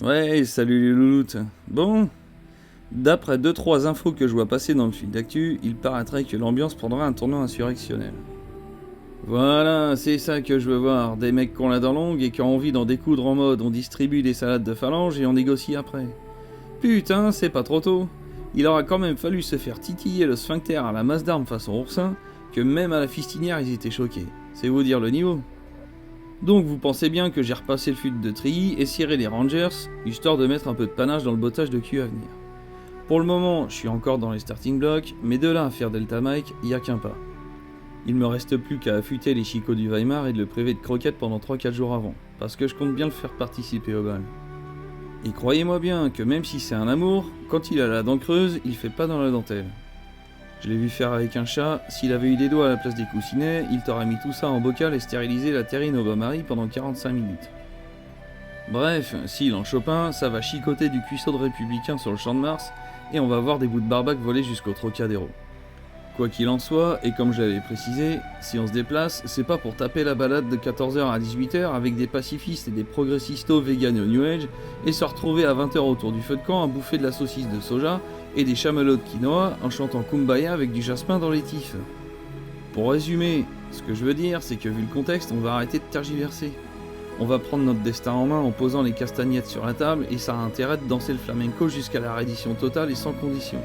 Ouais, salut les louloutes. Bon, d'après deux trois infos que je vois passer dans le fil d'actu, il paraîtrait que l'ambiance prendra un tournant insurrectionnel. Voilà, c'est ça que je veux voir, des mecs qui ont la dent longue et qui ont envie d'en découdre en mode on distribue des salades de phalange et on négocie après. Putain, c'est pas trop tôt. Il aura quand même fallu se faire titiller le sphincter à la masse d'armes façon oursin, que même à la fistinière ils étaient choqués. C'est vous dire le niveau. Donc vous pensez bien que j'ai repassé le fut de Trilly et ciré les Rangers, histoire de mettre un peu de panache dans le bottage de cul à venir. Pour le moment, je suis encore dans les starting blocks, mais de là à faire Delta Mike, y a qu'un pas. Il me reste plus qu'à affûter les chicots du Weimar et de le priver de croquettes pendant 3-4 jours avant, parce que je compte bien le faire participer au bal. Et croyez-moi bien que même si c'est un amour, quand il a la dent creuse, il fait pas dans la dentelle. Je l'ai vu faire avec un chat, s'il avait eu des doigts à la place des coussinets, il t'aurait mis tout ça en bocal et stérilisé la terrine au bain-marie pendant 45 minutes. Bref, s'il en chope un, ça va chicoter du cuisseau de républicain sur le champ de Mars, et on va voir des bouts de barbac voler jusqu'au Trocadéro. Quoi qu'il en soit, et comme je l'avais précisé, si on se déplace, c'est pas pour taper la balade de 14h à 18h avec des pacifistes et des progressistos véganes au New Age, et se retrouver à 20h autour du feu de camp à bouffer de la saucisse de soja et des chamallows de quinoa en chantant Kumbaya avec du jasmin dans les tifs. Pour résumer, ce que je veux dire, c'est que vu le contexte, on va arrêter de tergiverser. On va prendre notre destin en main en posant les castagnettes sur la table et ça a intérêt de danser le flamenco jusqu'à la reddition totale et sans condition.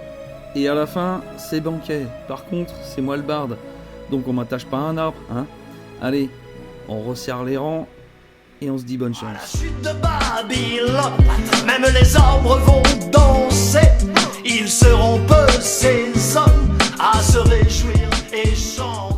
Et à la fin, c'est banquet. Par contre, c'est moi le barde. Donc on m'attache pas à un arbre, hein. Allez, on resserre les rangs et on se dit bonne À la chance. chute de Babylone, même les arbres vont danser. Ils seront peu ces hommes à se réjouir et chanter.